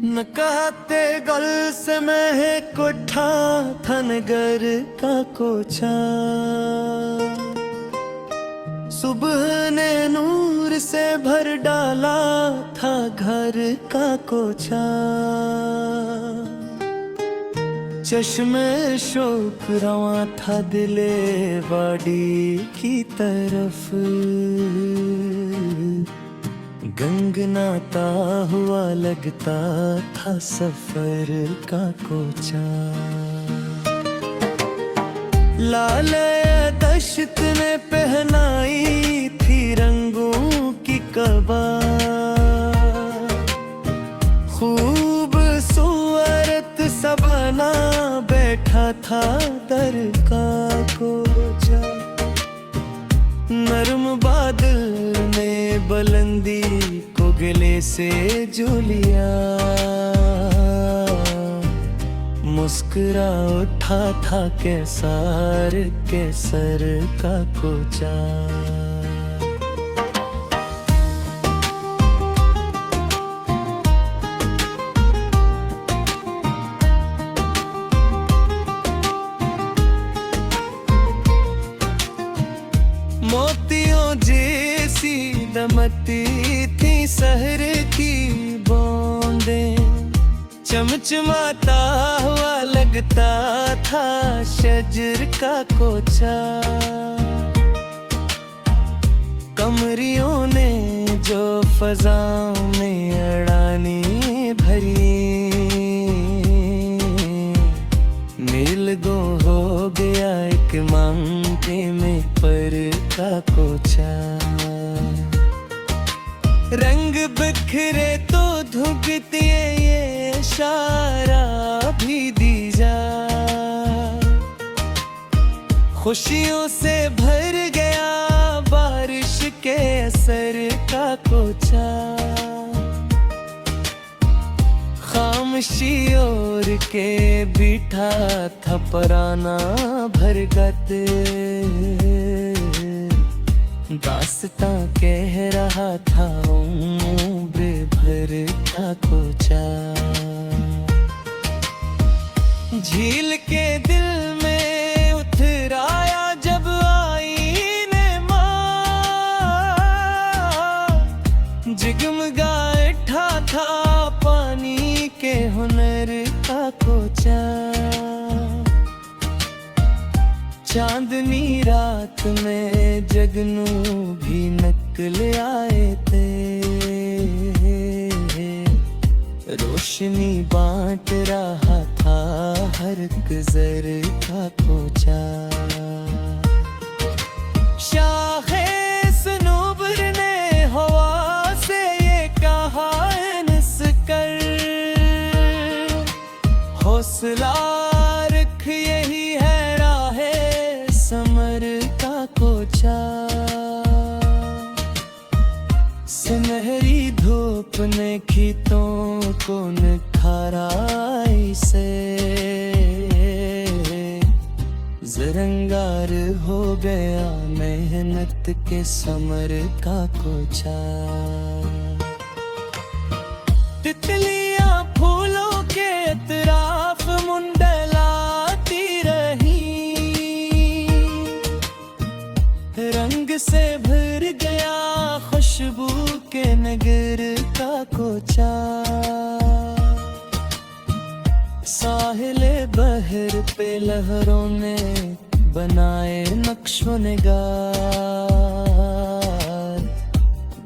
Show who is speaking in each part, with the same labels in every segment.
Speaker 1: न कहते गल से मैं कोठा था नगर का कोचा। सुबह ने नूर से भर डाला था घर का कोचा। चश्मे शोक रवा था दिले वाडी की तरफ। गंगनाता हुआ लगता था सफर का कोचा। लाल दश्त ने पहनाई थी रंगों की कबा। खूबसूरत सा बना बैठा था दर का कोचा। नरम बादल ने बुलंदी को गले से जो लिया। मुस्कुरा उठा था कैसार कैसर का कोचा। मोतियों जैसी दमकती थी शहर की बूंदें। चमचमाता हुआ लगता था शजर का कोचा। कमरियों ने जो फज़ाओं में अड़ानी भरी। नील गो हो गया एक मांगते में पर का कोचा। रंग बिखरे तो धुकती ये इशारा भी दी जा। खुशियों से भर गया बारिश के असर का कोचा। खामोशी ओर के बिठा था पराना भरगत। दास्तां कह रहा था उम्र भर का कोचा। झील के दिल में उतराया जब आईने माँ। जगमगा उठा था पानी के हुनर का कोचा। चांदनी रात में जगनू भी नकल आए थे। रोशनी बांट रहा था हर गुजर का कोचा। शाहे सनूबर ने हवा से ये कहा निस कर। हौसला रख यही है राहे समर का कोचा। सुनहरी धूप ने खीतों को निखारा से। जरंगार हो गया मेहनत के समर का कोचा। तितलियां फूलों के अतराफ मुंडलाती रही। रंग से भर गया खुशबू के नगर का कोचा। साहिले बहर पे लहरों ने बनाए नक्शो निगार।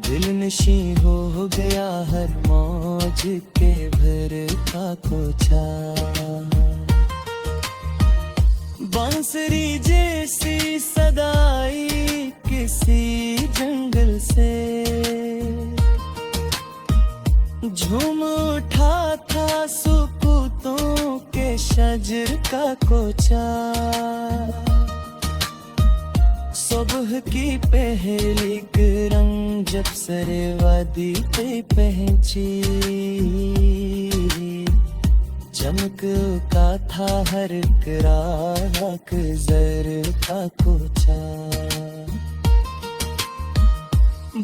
Speaker 1: दिल नशी हो गया हर मौज के भर का कोचा। बांसुरी जैसी सदाई किसी जंगल से। झूम उठा था सुकूतों के शजर का कोचा। सुबह की पहली किरण जब सरे वादी पे पहुंची। चमक का था हर राख जर का कोचा।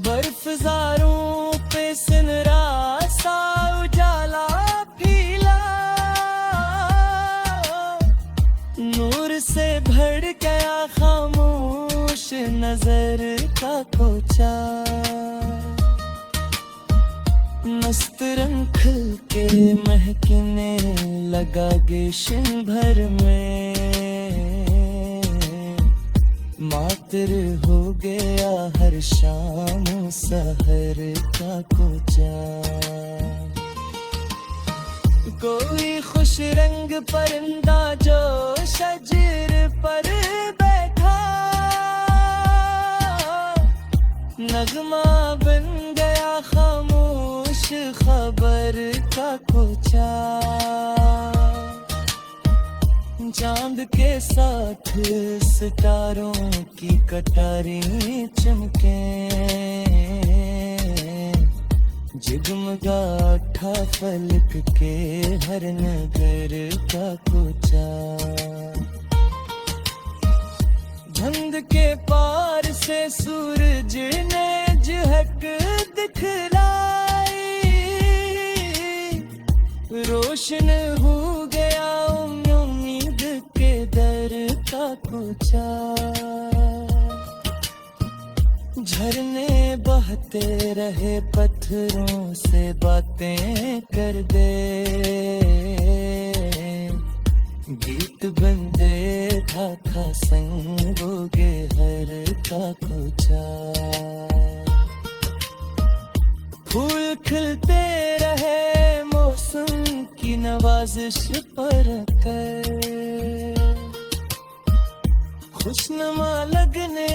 Speaker 1: बर्फज़ारों पे सिनरा सा उजाला नजर का कोचा, मस्त रंग खिल के महकने लगा गिशन भर में, मातर हो गया हर शाम सहर का कोचा। कोई खुश रंग परिंदा जो शजर पर बैठा, नगमा बन गया खामोश खबर का कोचा। चांद के साथ सितारों की कटारी चमके, जगमगा उठा फलक के हर नगर का कोचा। धुंध के पार से सूरज ने झलक दिखलाई, रोशन हो गया उम्मीद के दर का कोचा। झरने बहते रहे पत्थरों से बातें कर दे, गीत बंदे था संगोगे हर का कोचा। फूल खिलते रहे मौसम की नवाजिश पर कर, खुशनुमा लगने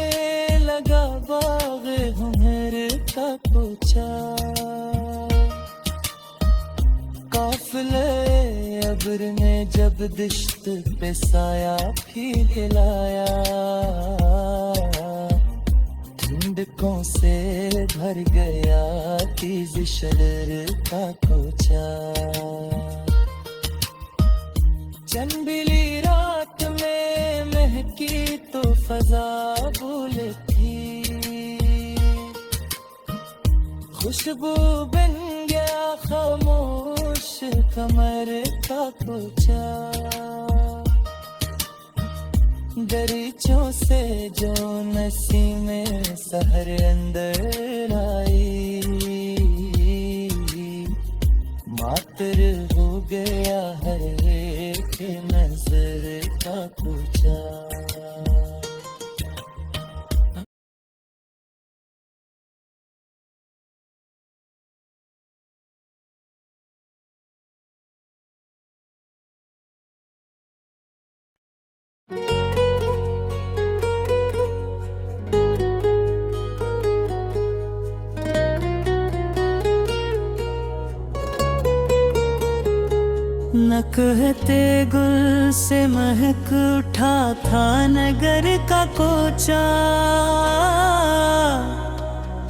Speaker 1: लगा बाग हुनर का कोचा। काफिले अब्र ने जब दिश्त पे साया भी हिलाया, ठंडकों से भर गया तीज शरर का कोचा। चंबीली रात में महकी तो फजा भूल थी, खुशबू बन गया खामोश कमर का कोचा। दरीचों से जो नसीमें सहर अंदर आई, मातर हो गया हर एक नजर का कोचा। न कहते गुल से महक उठा था नगर का कोचा,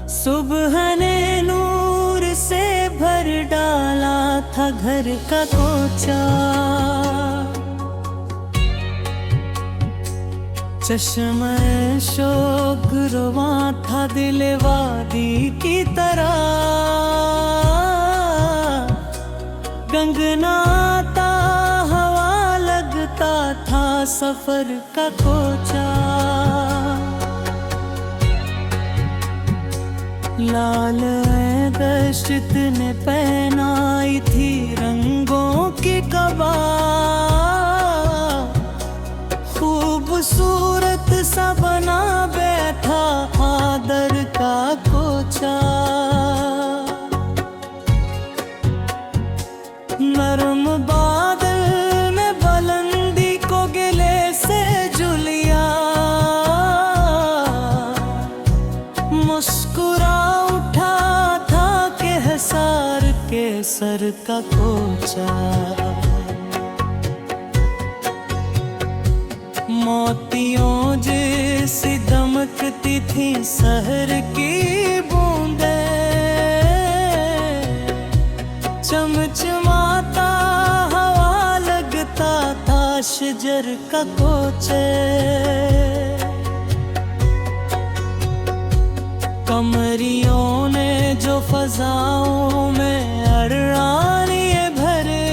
Speaker 1: सुबह ने नूर से भर डाला था घर का कोचा। चश्मे शोक रुआ था दिल वादी की तरह, गंगनाता हवा लगता था सफर का कोचा। लाल दश्त ने पहनाई थी रंगों की कबा, खूबसूरत सा बना बैठा आदर का कोचा। नरम बादल में बुलंदी को गिले से जुलिया, मुस्कुरा उठा था के हसार के सर का कोचा। मोतियों जैसी दमकती थी शहर की बूंदें, चमचमाता हवा लगता था शजर का कोचे। कमरियों ने जो फजाओं में अररानिए भरे,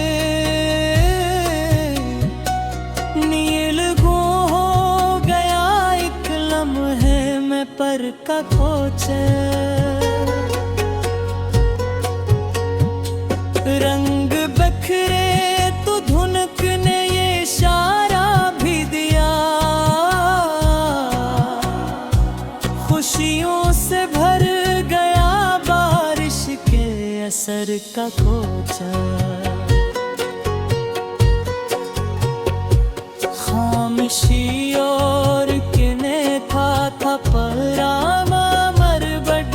Speaker 1: नील गो हो गया एक लम्हे में पर का कोचे। रंग बखरे तो धुनक ने ये इशारा भी दिया, खुशियों से भर गया बारिश के असर का कोचा। खामोशी और किने था परामा मरबड,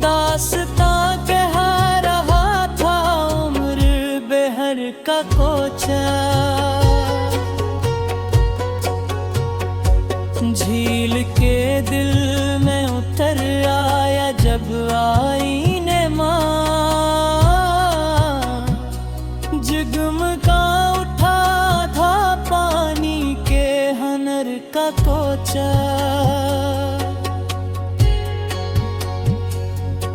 Speaker 1: दास्तां कह रहा था उम्र बेहर का कोचा। झील के दिल में उतर आया जब आईने माँ, जगमगा उठा था पानी के हनर का कोचा।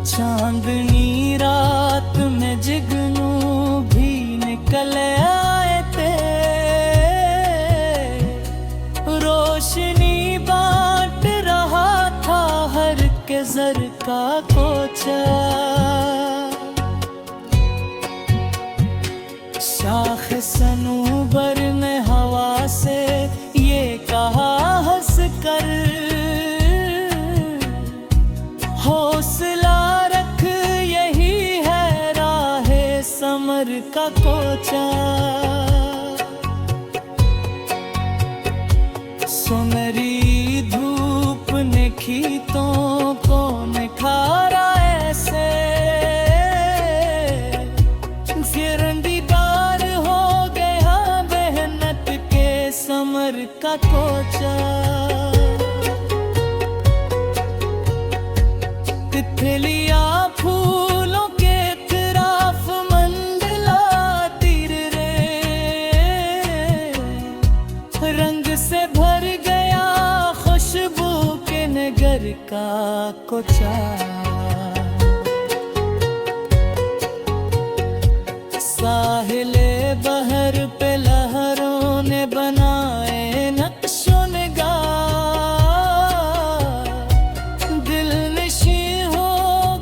Speaker 1: चांदनी रात में जुगनू भी निकल आए थे, रोशनी बांट रहा था हर के जर का कोचा। शाख सनूबर ने हवा से ये कहा हंस कर, हौसला रख यही है राहे समर का कोचा। सुनहरी धूप ने खीतों को निखारा ऐसे, गिरंदीदार हो गया मेहनत के समर का कोचा। तितलियां फूलों के इतराफ मंडलाती रे, रंग से भर गया खुशबू के नगर का कोचा। साहिले बहर पे लहरों ने बनाए नक्शो निगार, दिल नशी हो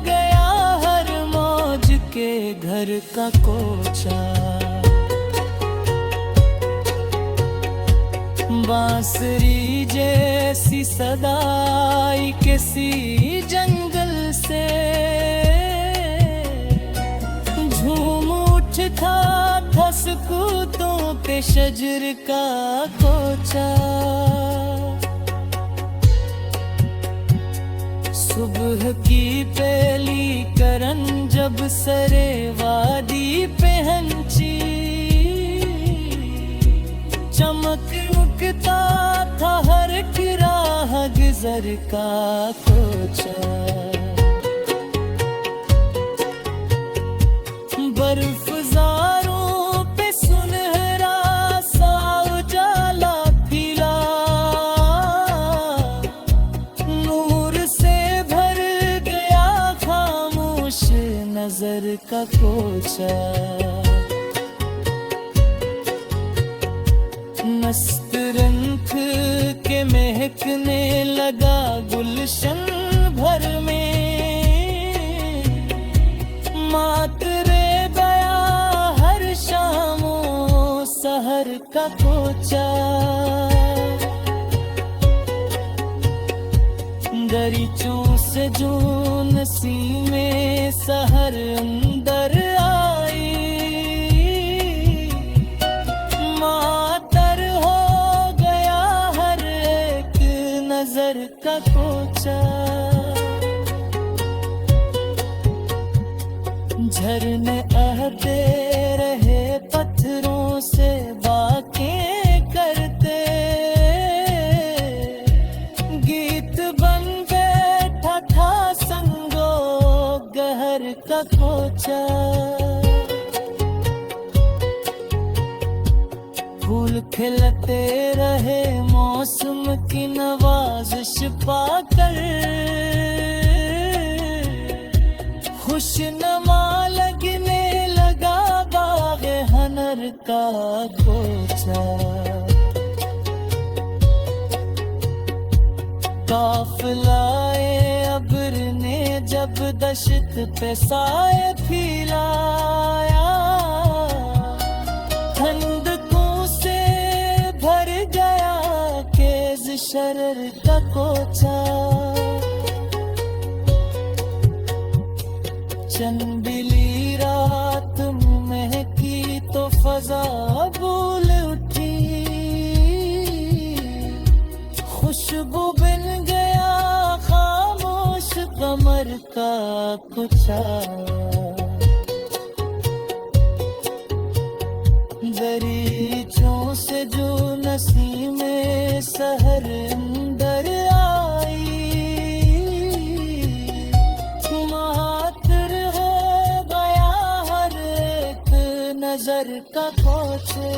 Speaker 1: गया हर मौज के घर का कोचा। बांसुरी जैसी सदाई किसी जंगल से झूम उठता था सकूतों पे शजर का कोचा। सुबह की पहली करन जब सरे वादी पे हंची, चमक उठता था हर राह गुजर का कोचा। बर्फज़ारों पे सुनहरा सा उजाला फैला, नूर से भर गया खामोश नजर का कोचा। मस्त रंग के महकने लगा गुलशन भर में, मातरे गया हर शामों सहर का कोचा। दरीचों से जो नसीमें सहर अंदर आई, मातर हो गया हर एक नजर का कोचा। झरने आहते रहे पत्थरों से बातें करते, गीत बन बैठा था संगो गहर का कोचा। फूल खिलते रहे मौसम की नवाजिश पाकर, खुशनुमा लगने लगा बाग़े हनर का कोचा। काफिलाए अब्र ने जब दश्त पे साए फैलाया, खंदकों से भर गया केज़ शरर का कोचा। चंदिली रात महकी तो फजा भूल उठी, खुशबू बन गया खामोश कमर का कुचा। दरीचों से जो नसीमे सहर अंदर आई, मातर हो गया हर एक नजर का कोचे।